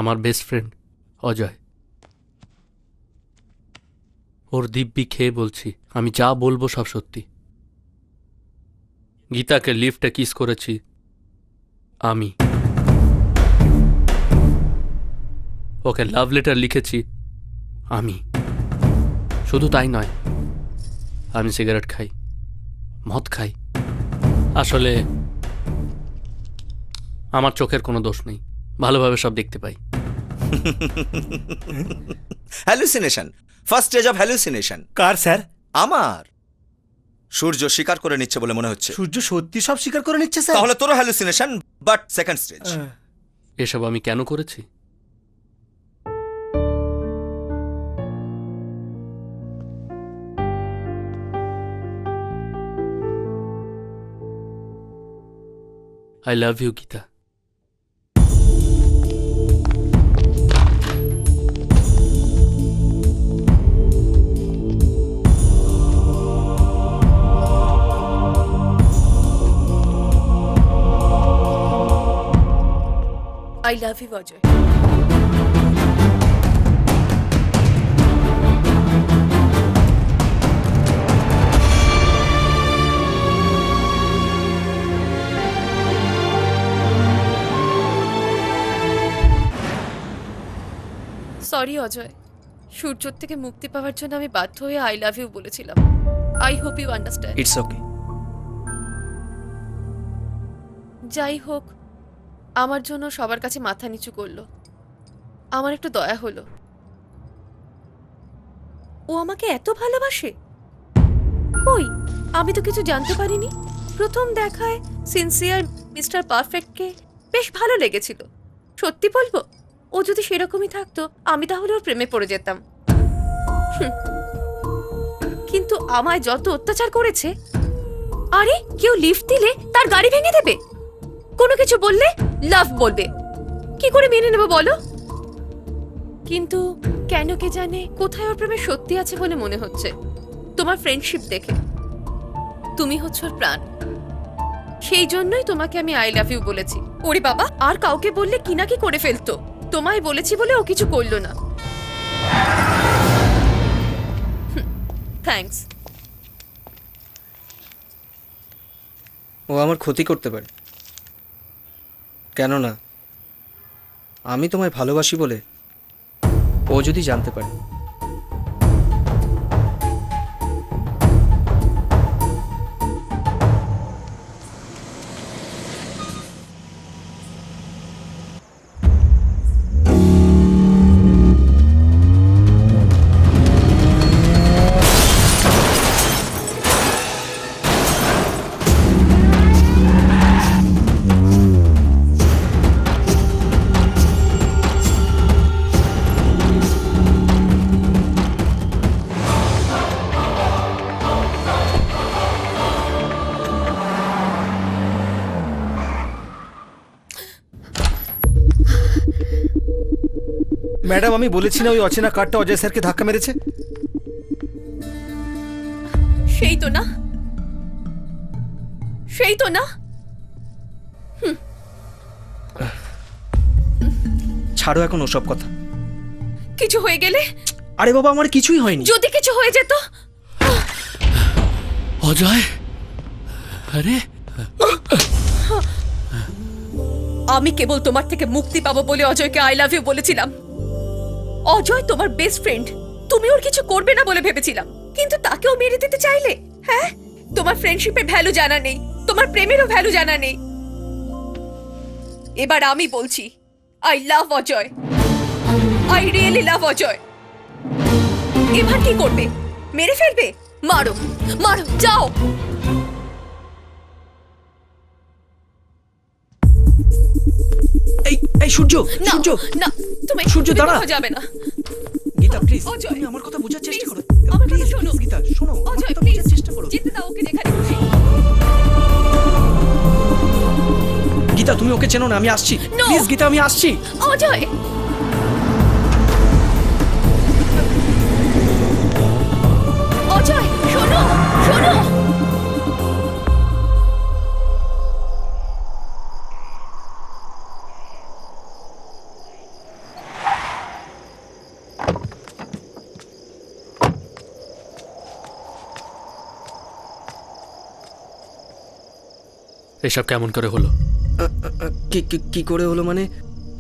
আমার best friend Ajay, ওর দিব্যি খেয়ে বলছি আমি যা বলবো সব সত্যি। গীতাকে লিফটে কিস করেছি আমি, ওকে লাভ লেটার লিখেছি আমি। শুধু তাই নয়, আমি সিগারেট খাই, মদ খাই। আসলে আমার চোখের কোনো দোষ নেই, ভালোভাবে সব দেখতে পাই। Hallucination, first stage of hallucination. কার স্যার? আমার। সূর্য স্বীকার করে নিচ্ছে বলে মনে হচ্ছে। সূর্য সত্যি সব স্বীকার করে নিচ্ছে স্যার? তাহলে তোরও হ্যালুসিনেশন, বাট সেকেন্ড স্টেজ। এসব আমি কেন করেছি? I love you, Geeta. I love you, Ajay. Sorry Ajay, সূর্যর থেকে মুক্তি পাওয়ার জন্য আমি বাধ্য হয়ে আই লাভ ইউ বলেছিলাম। I hope you understand. It's okay. যাই হোক, আমার জন্য সবার কাছে মাথা নিচু করলো, আমার একটু দয়া হলো। ও আমাকে এত ভালোবাসে? কই, আমি তো কিছু জানতে পারিনি। প্রথম দেখায় সিনসিয়ার মিস্টার পারফেক্টকে বেশ ভালো লেগেছিল। সত্যি বলবো, ও যদি সেরকমই থাকতো আমি তাহলে ওর প্রেমে পড়ে যেতাম। কিন্তু আমায় যত অত্যাচার করেছে! আরে কেউ লিফট দিলে তার গাড়ি ভেঙে দেবে, কোনো কিছু বললে লাভ বলবে। কি করে মেনে নেব বলো? কিন্তু কেন কে জানে কোথায় ওর প্রেমে সত্যি আছে বলে মনে হচ্ছে। তোমার ফ্রেন্ডশিপ দেখে তুমি হচ্ছ ওর প্রাণ, সেই জন্যই তোমাকে আমি আই লাভ ইউ বলেছি। ওরে বাবা, আর কাউকে বললে কি না কি করে ফেলতো। তোমায় বলেছি বলে ও কিছু করলো না। থ্যাঙ্কস। ও আমার ক্ষতি করতে পারে, কেননা আমি তোমায় ভালোবাসি বলে ও যদি জানতে পারে। ম্যাডাম, আমি বলেছি না ওই অচেনা কারটা অজয় স্যারকে ধাক্কা মেরেছে? সেই তো না, সেই তো না। ছাড়ো এখন ওসব কথা। কিছু হয়ে গেলে? আরে বাবা, আমার কিছুই হয়নি। যদি কিছু হয়ে যেত? অজয়, আরে আমি কেবল তোমার থেকে মুক্তি পাবো বলে অজয়কে আই লাভ ইউ বলেছিলাম। অজয় তোমার বেস্ট ফ্রেন্ড, তুমি ওর কিছু করবে না বলে ভেবেছিলাম, কিন্তু তাকেও মেরে দিতে চাইলে। হ্যাঁ, তোমার ফ্রেন্ডশিপের ভ্যালু জানা নেই, তোমার প্রেমেরও ভ্যালু জানা নেই। এবার আমি বলছি, I love Ajay, I really love Ajay. এবার কি করবে? মেরে ফেলবে? মারো, মারো, যাও। এই এই সূর্য, না, সূর্য, না, তুমি সূর্য, তুমি দাঁড়া। কোথাও যাবে না। গীতা প্লিজ, অজয়, তুমি আমার কথা বোঝার চেষ্টা please, করো। আমার কথা Please, শোনো। please, গীতা শোনো, আমার অজয়, কথা প্লিজ বোঝার চেষ্টা করো। যেতে দাও ওকে যেখানে খুশি। গীতা, তুমি ওকে চেনো না, আমি আসছি। No! প্লিজ গীতা, আমি আসছি। অজয়, অজয়, শোনো, শোনো। এসব কেমন করে হলো? কি করে হলো মানে?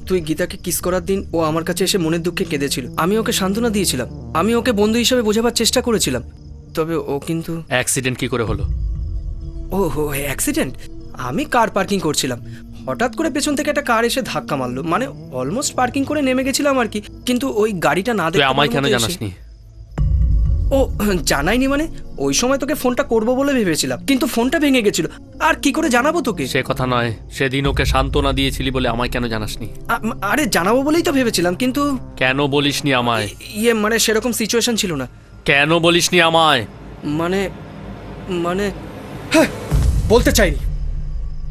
তুই গীতাকে কিস করার দিন ও আমার কাছে এসে মনের দুঃখে কেঁদেছিল। আমি ওকে সান্ত্বনা দিয়েছিলাম, আমি ওকে বন্ধু হিসেবে বোঝাবার চেষ্টা করেছিলাম। তবে ও কিন্তু অ্যাক্সিডেন্ট কি করে হলো? ও অ্যাক্সিডেন্ট? আমি কার পার্কিং করছিলাম, হঠাৎ করে পেছন থেকে একটা কার এসে ধাক্কা মারলো। মানে অলমোস্ট পার্কিং করে নেমে গেছিলাম আর কি, কিন্তু ওই গাড়িটা না তুই দেখতে আমায় পাওয়ার কেন মতো জানাসনি? ও জানাইনি মানে? ওই সময় তোকে ফোনটা করবো বলে ভেবেছিলাম, কিন্তু ফোনটা ভেঙে গেছিল। আর কি করে জানাবো তোকে? সে কথা নয়, সেদিন ওকে সান্ত্বনা দিয়েছিলি বলে আমায় কেন জানাসনি? আরে জানাবো বলেই তো ভেবেছিলাম, কিন্তু কেন বলিসনি আমায়? মানে সেরকম সিচুয়েশন ছিল না। কেন বলিসনি আমায়? মানে মানে হ্যাঁ, বলতে চাইনি,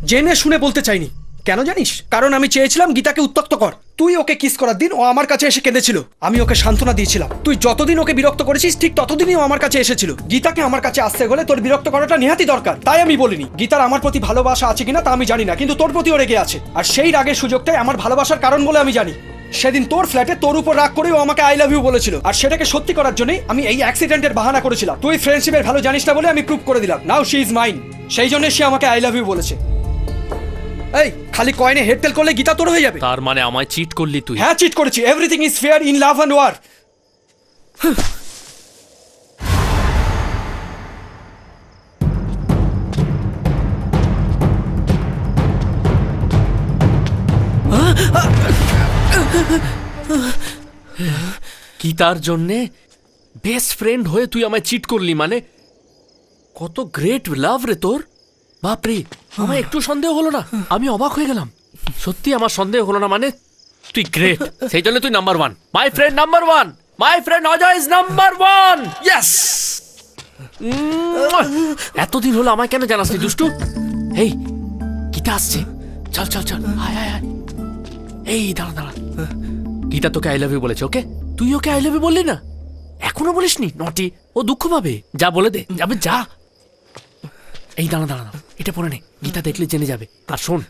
জেনে শুনে বলতে চাইনি। কেন জানিস? কারণ আমি চেয়েছিলাম গীতাকে উত্ত্যক্ত কর। তুই ওকে কিস করার দিন ও আমার কাছে এসে কেঁদেছিল, আমি ওকে সান্ত্বনা দিয়েছিলাম। তুই যতদিন ওকে বিরক্ত করেছিস ঠিক ততদিনই ও আমার কাছে এসেছিল। গীতাকে আমার কাছে আসতে হলে তোর বিরক্ত করাটা নিহাতি দরকার। তাই আমি বলিনি। গীতার আমার প্রতি ভালোবাসা আছে কিনা তা আমি জানি না, কিন্তু তোর প্রতিও রেগে আছে। আর সেই রাগের সুযোগটাই আমার ভালোবাসার কারণ বলে আমি জানি। সেদিন তোর ফ্ল্যাটে তোর উপর রাগ করে ও আমাকে আই লাভ ইউ বলেছিল, আর সেটাকে সত্যি করার জন্যই আমি এই অ্যাক্সিডেন্টের বাহানা করেছিলাম। তুই ফ্রেন্ডশিপের ভালো জানিস না বলে আমি প্রুভ করে দিলাম। Now she is mine. সেই জন্য সে আমাকে আই লাভ ইউ বলেছে। এই খালি কয়েনে হেডটেল করলে গীতা তোর হয়ে যাবে? তার মানে আমায় চিট করলি তুই? হ্যাঁ, চিট করেছি। Everything is fair in love and war. গীতার জন্যে বেস্ট ফ্রেন্ড হয়ে তুই আমায় চিট করলি? মানে কত গ্রেট লাভ রে তোর! বাপরে, আমার একটু সন্দেহ হলো না। আমি অবাক হয়ে গেলাম। সত্যি আমার সন্দেহ হলো না। মানে তুই গ্রেট, সেই জন্য তুই number one. My friend number one. My friend Ajay is number one. Yes! এতদিন হলো আমায় কেন জানাসনি দুষ্টু? এই গীতা আসছে, চল চল চল, আয় আয় আয়। এই দাঁড়া দাঁড়া, গীতা তোকে আই লাভ ইউ বলেছে, ওকে? তুই ওকে আই লাভ ইউ বললি না? এখনো বলিসনি? নটি, ও দুঃখ পাবে। যা বলে দে, যাবে যা। এই দাঁড়া দাঁড়া, এটা পরে নে, গীতা দেখলে জেনে যাবে। আর শোন,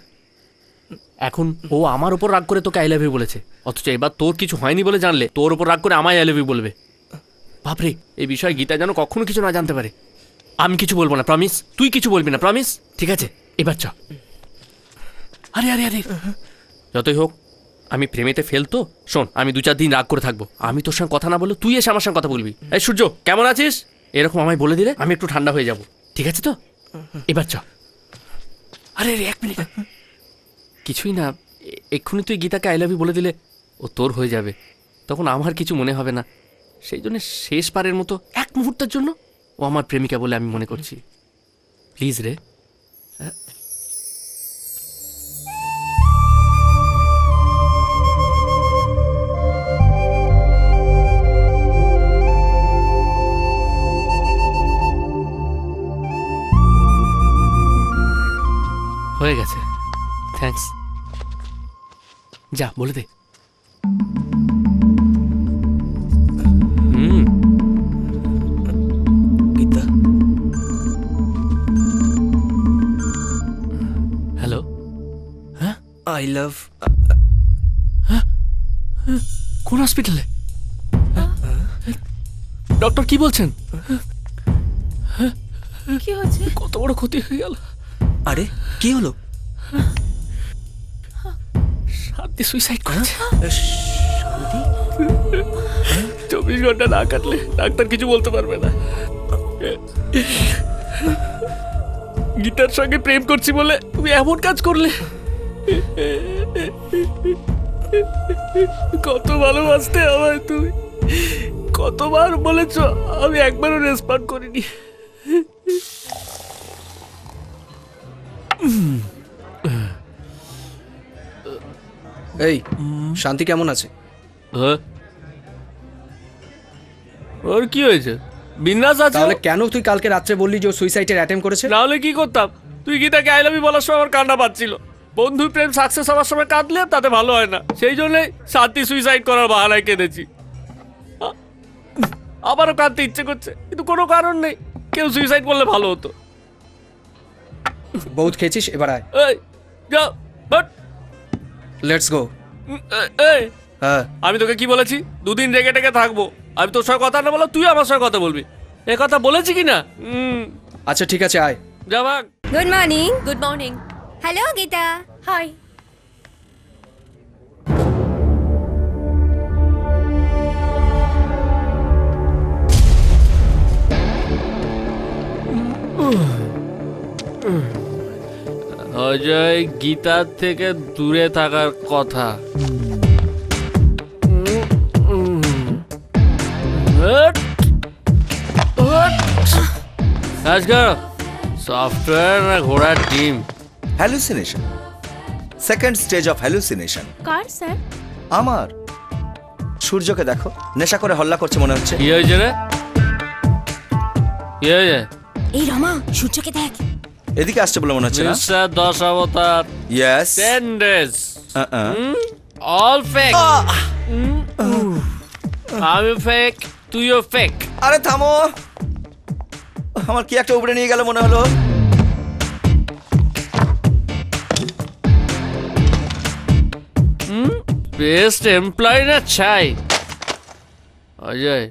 এখন ও আমার উপর রাগ করে তোকে আই লাভ ইউ বলেছে, অথচ এবার তোর কিছু হয়নি বলে জানলে তোর উপর রাগ করে আমায় আই লাভ ইউ বলবে। বাপরে, এই বিষয়ে গীতা যেন কখনো কিছু না জানতে পারে। আমি কিছু বলবো না, প্রমিস? তুই কিছু বলবি না, প্রমিস? ঠিক আছে, এবার চ। আরে আরে আরে, যতই হোক আমি প্রেমেতে ফেল তো। শোন, আমি 2-4 দিন রাগ করে থাকবো। আমি তোর সঙ্গে কথা না বলে তুই এসে আমার সঙ্গে কথা বলবি। এই সূর্য, কেমন আছিস? এরকম আমায় বলে দিলে আমি একটু ঠান্ডা হয়ে যাব। ঠিক আছে তো? এবার চ। আরে আরে, 1 মিনিট। কিছুই না, এক্ষুনি তুই গীতাকে আই লাভ ইউ বলে দিলে ও তোর হয়ে যাবে। তখন আমার কিছু মনে হবে না। সেই জন্য শেষবারের মতো এক মুহূর্তের জন্য ও আমার প্রেমিকা বলে আমি মনে করছি। প্লিজ রে। হয়ে গেছে, থ্যাঙ্কস। যা বলে দে। গীতা, হ্যালো। হ্যাঁ, আই লাভ। কোন হসপিটালে? ডক্টর কি বলছেন? কি হচ্ছে? কত বড় ক্ষতি হয়ে গেল। আরে কি হলো? শান্তি সুইসাইড করেছে। শান্তি? 24 ঘন্টা না কাটলে ডাক্তার কিছু বলতে পারবে না। গীতার সঙ্গে প্রেম করছি বলে তুমি এমন কাজ করলে। কত ভালোবাসতে আমায় তুমি, কতবার বলেছ, আমি একবারও রেসপন্ড করিনি। এই শান্তি কেমন আছে? ওর কি হয়েছে? বিন্দাস আছে। তাহলে কেন তুই কালকে রাত্রে বললি যে ও সুইসাইডের অ্যাটেম্প করেছে? নাহলে কি করতাম? তুই গীতাকে আই লাভ ইউ বলার সময় আমার কান্না পাচ্ছিল। বন্ধুর প্রেম সাকসেস হওয়ার সময় কাঁদলে তাতে ভালো হয় না, সেই জন্য শান্তি সুইসাইড করার বাহানায় কেঁদেছি। আবারও কাঁদতে ইচ্ছে করছে, কিন্তু কোনো কারণ নেই। কেউ সুইসাইড করলে ভালো হতো। বহুত খেয়েছিস, এবার আয়। এই যাও, বাট লেটস গো। এই, হ্যাঁ, আমি তোকে কি বলেছি? 2 দিন রেগে টেগে থাকবো। আমি তোর সঙ্গে কথা না বলো, তুই আমার সঙ্গে কথা বলবি। এ কথা বলেছি কি না? আচ্ছা ঠিক আছে, আয়। যা ভাগ। Good morning. Good morning. Hello Gita. Hi. Ajay গীতার থেকে দূরে থাকার কথা। আজকাল সফটওয়্যার না ঘোড়ার ডিম? Hallucination, second stage of hallucination. কার স্যার? আমার। সূর্যকে দেখো, নেশা করে হল্লা করছে মনে হচ্ছে। কি হয়েছে রে? কি হয়েছে? এই রমা, সূর্যকে দেখ। এদিকে আসছে বলে মনে হচ্ছে না? মিস্টার 10 অবতার, ইয়েস। 10 days, all fake. আমি ফেক, তুইও ফেক। আরে থামো, আমার কি একটা উপরে নিয়ে গেল মনে হলো। বেস্ট এমপ্লয় না চাই অজয়।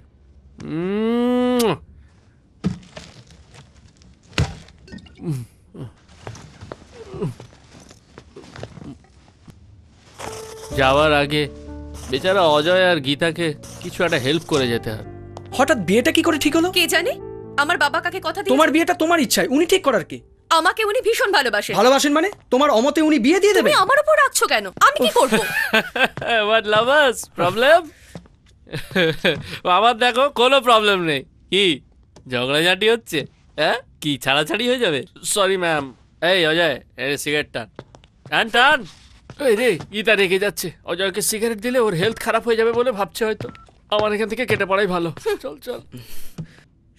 যাওয়ার আগে বেচারা অজয় আর গীতাকে কিছু একটা হেল্প করে যেতে হবে। হঠাৎ বিয়েটা কি করে ঠিক হলো? কে জানে আমার বাবা কাকে কথা দিয়ে তোমার বিয়েটা তোমার ইচ্ছায়, উনি ঠিক করার কি? আমাকে উনি ভীষণ ভালোবাসেন। ভালোবাসেন মানে তোমার অমতে উনি বিয়ে দিয়ে দেবে? তুমি আমার উপর রাখছো কেন? আমি কি করব? What lovers problem? আমার দেখো কোনো প্রবলেম নেই। কি ঝগড়াঝাটি হচ্ছে? হ্যাঁ, কি ছাড়াছাড়ি হয়ে যাবে? Sorry ma'am. এই অজয়, এই সিগারেট টান টান টান। এই রে, গীতা রেখে যাচ্ছে। অজয়কে সিগারেট দিলে ওর হেলথ খারাপ হয়ে যাবে বলে ভাবছে হয়তো। আমার এখান থেকে কেটে পড়াই ভালো। চল চল।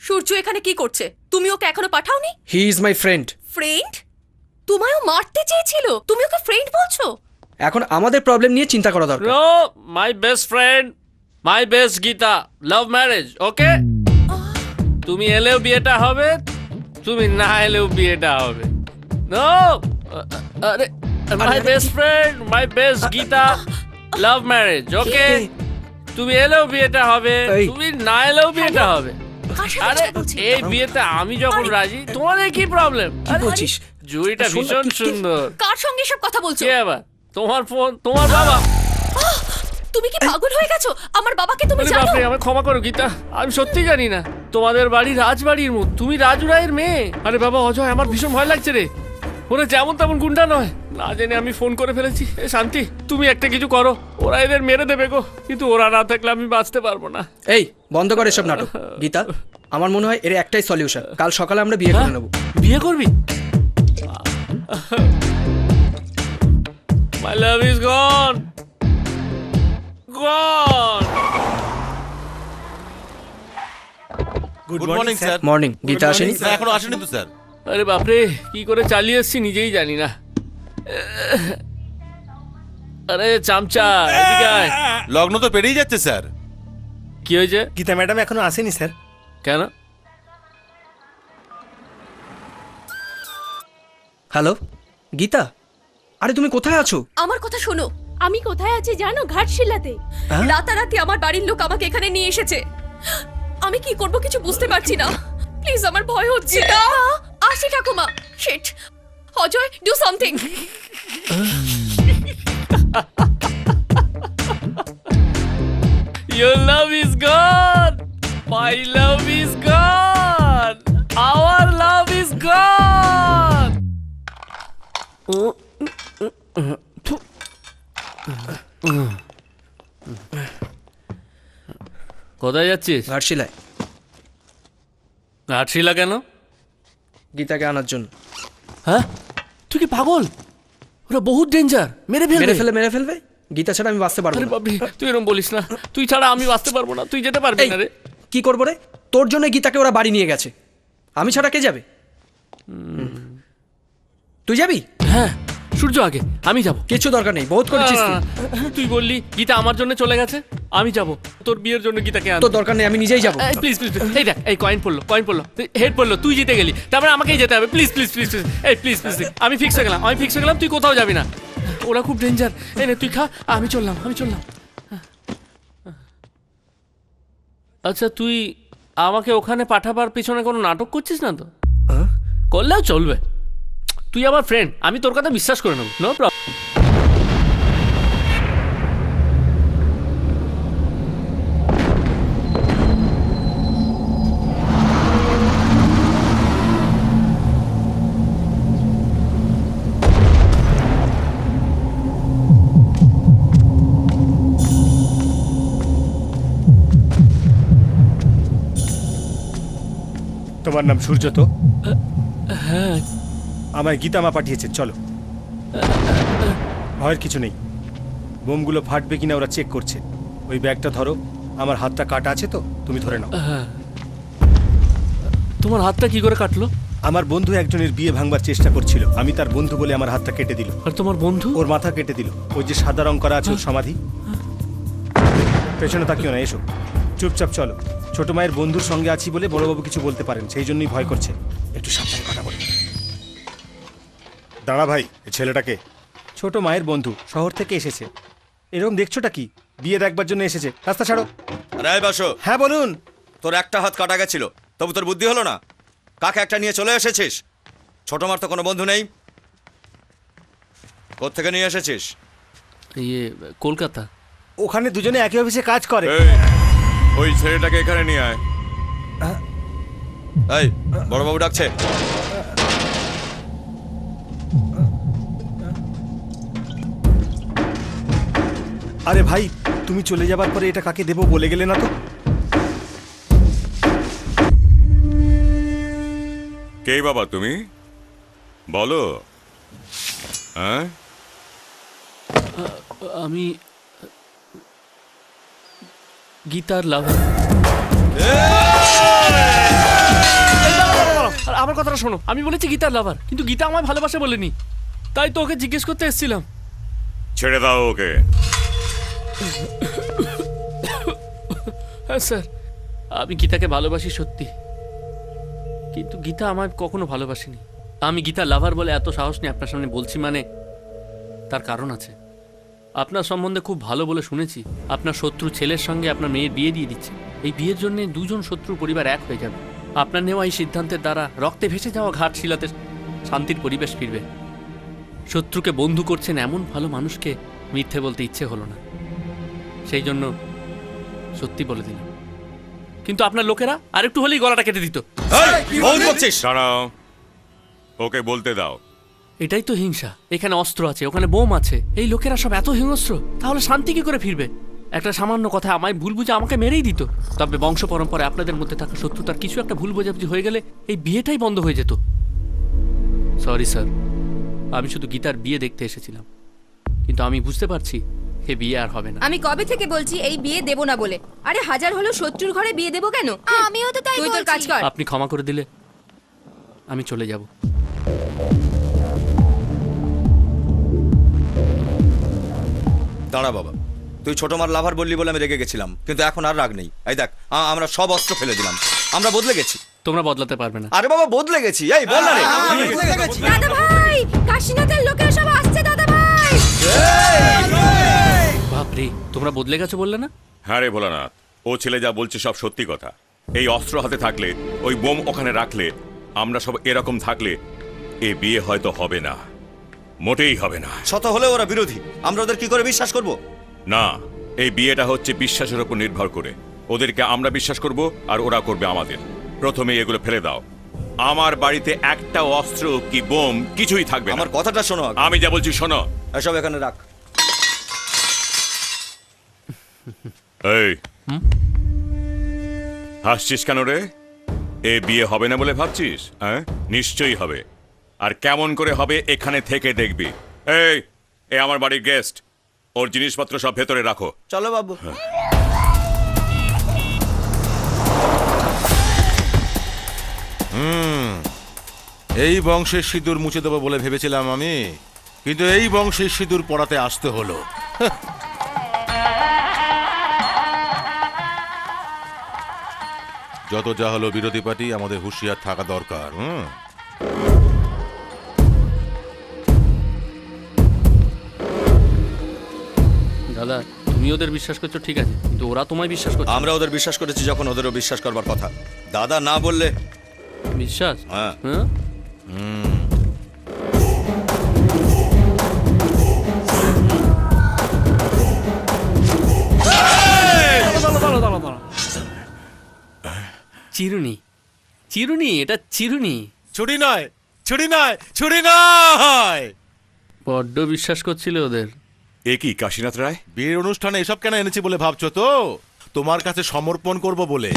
সূর্য এখানে কি করছে? তুমি ওকে এখনো পাঠাওনি? He is my friend. Friend? তোমায়ও মারতে চেয়েছিল, তুমি ওকে ফ্রেন্ড বলছো? এখন আমাদের প্রবলেম নিয়ে চিন্তা করা দরকার। No, my best friend, my best Gita, love marriage, okay? তুমি এলেও বিয়েটা হবে, তুমি না এলেও বিয়েটা হবে। নো, আরে my best friend, my best Gita, love marriage, okay? তুমি এলেও বিয়েটা হবে, এই। তুমি না এলেও বিয়েটা হবে। কার সাথে আরে কথা বলছিস? এই বিয়েতে আমি যখন রাজি, তোমাদের কি প্রবলেম? কি বলছিস? জুড়িটা শোন না, ভীষণ সুন্দর। কার সঙ্গে সব কথা বলছো? কে আবার? তোমার ফোন, তোমার বাবা। তুমি কি পাগল হয়ে গেছো? আমার বাবাকে তুমি আরে জানো? বাপরে, আমায় ক্ষমা করো গীতা, আমি সত্যি জানি না। তোমাদের বাড়ি রাজবাড়ির মতো, তুমি রাজু রায়ের মেয়ে। আরে বাবা অজয়, আমার ভীষণ ভয় লাগছে রে। ওরা যেমন তেমন গুন্ডা নয়, না জেনে আমি ফোন করে ফেলেছি। এ শান্তি, তুমি একটা কিছু করো, ওরা এদের মেরে দেবে গো। কিন্তু ওরা না থাকলে আমি বাঁচতে পারবো না। এই বন্ধ কর এসব নাটক। গীতা, আমার মনে হয় এর একটাই সলিউশন, কাল সকালে আমরা বিয়ে করে নেব। বিয়ে করবি? My love is gone, gone. Good morning sir. Morning. Gita আসেনি? স্যার এখনো আসেনি তো স্যার। আরে বাপরে, কি করে চালিয়ে এসছি নিজেই জানি না। আরে চামচা, এদিকে আয়। লগ্ন তো পেরিয়ে যাচ্ছে স্যার। কি হয়েছে? গীতা ম্যাডাম এখনো আসেনি স্যার। কেন? হ্যালো গীতা, আরে তুমি কোথায় আছো? আমার কথা শোনো। আমি কোথায় আছি জানো? ঘাটশিলাতে। হ্যাঁ? রাতারাতি আমার বাড়ির লোক আমাকে এখানে নিয়ে এসেছে। আমি কি করব কিছু বুঝতে পারছি না। প্লিজ, আমার ভয় হচ্ছে। আসি ঠাকুমা। Shit. Ajay, do something. Your love is gone. My love is gone. Our love is gone. কোথায় যাচ্ছিস? ঘাটশিলায়। ঘাটশিলা কেন? গীতাকে আনার জন্য। হ্যাঁ, তুই কি পাগল? ওরা বহুত ডেঞ্জার, মেরে মেরে ফেলবে। গীতা ছাড়া আমি বাঁচতে পারবো আরে না। বাবরি, তুই এরকম বলিস না। তুই ছাড়া আমি বাঁচতে পারবো না। তুই যেতে পারবি এই, না রে। কি করবো রে? তোর জন্য গীতাকে ওরা বাড়ি নিয়ে গেছে, আমি ছাড়া কে যাবে? তুই যাবি? হ্যাঁ, সূর্য আগে, আমি যাব। কিছু দরকার নেই, বহুত করেছিস তুই। তুই বললি গীতা আমার জন্য চলে গেছে, আমি যাব তোর বিয়ের জন্য গীতাকে আনতে। তোর দরকার নেই, আমি নিজেই যাবো। প্লিজ প্লিজ, এই দেখ, এই কয়েন পড়লো, হেড পড়লো, তুই জিতে গেলি, তারপরে আমাকেই যেতে হবে। প্লিজ প্লিজ প্লিজ প্লিজ, এই প্লিজ প্লিজ, আমি ফিক্স হয়ে গেলাম, তুই কোথাও যাবি না। ওরা খুব ডেঞ্জার। এই নে তুই খা, আমি চললাম। আচ্ছা, তুই আমাকে ওখানে পাঠাবার পিছনে কোনো নাটক করছিস না তো? করলেও চলবে। তুই আমার ফ্রেন্ড, আমি তোর কথা বিশ্বাস করে নেব, নো প্রবলেম। তোমার নাম সূর্য তো? হ্যাঁ, আমায় গীতামা পাঠিয়েছে, চলো। ভয়ের কিছু নেই, বোমগুলো ফাটবে কিনা ওরা চেক করছে। ওই ব্যাগটা ধরো, আমার হাতটা কাটা আছে তো, তুমি ধরে নাও। হ্যাঁ। তোমার হাতটা কি করে কাটলো? আমার বন্ধু একজনের বিয়ে ভাঙবার চেষ্টা করছিল, আমি তার বন্ধু বলে আমার হাতটা কেটে দিল। আর তোমার বন্ধু? ওর মাথা কেটে দিল। ওই যে সাদা রং করা আছে ওর সমাধি। পেছনে তাকিও না, এসো। চুপচাপ চলো। ছোট মায়ের বন্ধুর সঙ্গে আছি বলে বড়বাবু কিছু বলতে পারেন, সেই জন্যই ভয় করছে। একটু সাবধানে কথা বলো। দাঁড়া ভাই, এই ছেলেটাকে। ছোট মায়ের বন্ধু, শহর থেকে এসেছে। এরকম দেখছোটা কি? বিয়ে দেখবার জন্য এসেছে। রাস্তা ছাড়ো। রায় বাসো, হ্যাঁ বলুন। তোর একটা হাত কাটা গেছিল, তবু তোর বুদ্ধি হলো না? কাকে একটা নিয়ে চলে এসেছিস? ছোট মার তো কোনো বন্ধু নেই, কোত্থেকে নিয়ে এসেছিস? ইয়ে, কলকাতা। ওখানে দুজনে একই অফিসে কাজ করে। ওই ছেলেটাকে এখানে নিয়ে আয়। এই বড়বাবু ডাকছে। আরে ভাই, তুমি চলে যাবার পরে এটা কাকে দেবো বলে গেলে না তো? কে বাবা তুমি? বলো। হ্যাঁ, আমি গীতার লাভার। আমার কথাটা শোনো, আমি বলেছি গীতার লাভার, কিন্তু গীতা আমায় ভালোবাসে বলেনি, তাই তো ওকে জিজ্ঞেস করতে এসেছিলাম। ছেড়ে দাও ওকে। হ্যাঁ স্যার, আমি গীতাকে ভালোবাসি সত্যি, কিন্তু গীতা আমায় কখনো ভালোবাসেনি। আমি গীতা লাভার বলে এত সাহস নিয়ে আপনার সামনে বলছি, মানে তার কারণ আছে। আপনার সম্বন্ধে খুব ভালো বলে শুনেছি। আপনার শত্রু ছেলের সঙ্গে আপনার মেয়ের বিয়ে দিয়ে দিচ্ছে। এই বিয়ের জন্য দুজন শত্রু পরিবার এক হয়ে যাবে। আপনার নেওয়া এই সিদ্ধান্তের দ্বারা রক্তে ভেসে যাওয়া ঘাটশিলাতে শান্তির পরিবেশ ফিরবে। শত্রুকে বন্ধু করছেন এমন ভালো মানুষকে মিথ্যে বলতে ইচ্ছে হলো না, সেই জন্য সত্যি বলে দিলাম। কিন্তু আপনার লোকেরা আরেকটু হলেই গলাটা কেটে দিত। দাঁড়াও, ওকে বলতে দাও। এটাই তো হিংসা। এখানে অস্ত্র আছে, ওখানে বোম আছে, এই লোকেরা সব এত হিংস্র, তাহলে শান্তি কি করে ফিরবে? একটা সামান্য কথা আমায় ভুল বুঝে আমাকে মেরেই দিত। তবে বংশ পরম্পরায় আপনাদের মধ্যে থাকা শত্রুতার কিছু একটা ভুল বোঝাবুঝি হয়ে গেলে এই বিয়েটাই বন্ধ হয়ে যেত। সরি স্যার, আমি শুধু গীতার বিয়ে দেখতে এসেছিলাম, কিন্তু আমি বুঝতে পারছি এ বিয়ে আর হবে না। আমি কবে থেকে বলছি এই বিয়ে দেব না বলে। আরে হাজার হলো শত্রুর ঘরে বিয়ে দেব কেন? আমিও তো তাই তুই তোর বলছি। কাজ কর। আপনি ক্ষমা করে দিলে আমি চলে যাব। দাঁড়া বাবা, তুই ছোট মার লাভার বললি বলে আমি রেগে গেছিলাম, কিন্তু এখন আর রাগ নেই। এই দেখ, আমরা সব অস্ত্র ফেলে দিলাম, আমরা বদলে গেছি। তোমরা বদলাতে পারবে না। আরে বাবা, বদলে গেছি। এই বল না রে। দাদা ভাই, কাশীনাথের লোকেরা সব আসছে দাদা ভাই। বাপরে, তোমরা বদলে গেছো বললে না? হ্যাঁ রে ভোলানাথ, ও ছেলে যা বলছে সব সত্যি কথা। এই অস্ত্র হাতে থাকলে, ওই বোম ওখানে রাখলে, আমরা সব এরকম থাকলে এ বিয়ে হয়তো হবে না, মোটেই হবে না। শত হলেও ওরা বিরোধী, আমরা ওদের কি করে বিশ্বাস করব? না, এই বিয়েটা হচ্ছে বিশ্বাসের উপর নির্ভর করে। ওদেরকে আমরা বিশ্বাস করব আর ওরা করবে আমাদের। প্রথমে এগুলো ফেলে দাও। আমার বাড়িতে একটা অস্ত্র কি বোম কিছুই থাকবে না। আমার কথাটা শোনো। আমি যা বলছি শোনো। এসব এখানে রাখ। এই হাসছিস কেন রে? এ বিয়ে হবে না বলে ভাবছিস? হ্যাঁ, নিশ্চয়ই হবে। আর কেমন করে হবে এখানে থেকে দেখবি। এই এ আমার বাড়ির গেস্ট, ওর জিনিসপত্র সব ভেতরে রাখো। চলো বাবু। এই বংশের সিঁদুর মুছে দেবো বলে ভেবেছিলাম আমি, কিন্তু এই বংশের সিঁদুর পড়াতে আসতে হলো। যত যা হলো বিরোধী পার্টি, আমাদের হুঁশিয়ার থাকা দরকার। দাদা, তুমি ওদের বিশ্বাস করছো ঠিক আছে, কিন্তু ওরা তোমায় বিশ্বাস করছে না। আমরা ওদের বিশ্বাস করেছি যখন ওদেরও বিশ্বাস করবার কথা। দাদা না বললে বিশ্বাস? হ্যাঁ। হ্যাঁ, চিরুনি চিরুনি, এটা চিরুনি। ছুরি নয়, ছুরি নয়, ছুরি নয়। বড্ড বিশ্বাস করছিলে ওদের। এ কি কাশীনাথ রায়? বিয়ের অনুষ্ঠানে এসব কেন এনেছি বলে ভাবছো তো? তোমার কাছে সমর্পণ করব বলে।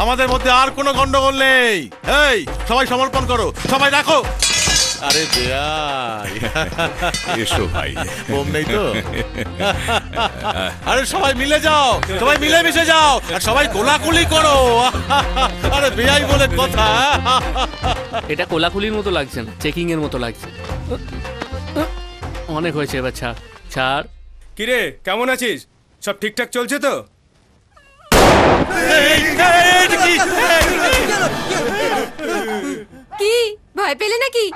আমাদের মধ্যে আর কোনো গন্ডগোল নেই। এই সবাই সমর্পণ করো, সবাই রাখো। আরে বেয়াই, এসো ভাই। বোম নেই তো? আরে সবাই মিলে যাও, সবাই মিলে মিশে যাও, আর সবাই কোলাকুলি করো। আরে বেয়াই বলে কথা। এটা কোলাকুলির মতো লাগছে না, চেকিং এর মতো লাগছে। অনেক হয়েছে, এবার ছাড় ছাড়। কিরে কেমন আছিস? সব ঠিকঠাক চলছে তো? কি ভয় পেলে নাকি?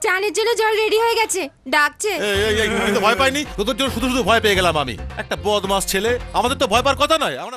চানের জন্য জল রেডি হয়ে গেছে, ডাকছে। আমি তো ভয় পাইনি, তোদের জন্য শুধু শুধু ভয় পেয়ে গেলাম আমি। একটা বদমাস ছেলে, আমাদের তো ভয় পাওয়ার কথা নয়। আমরা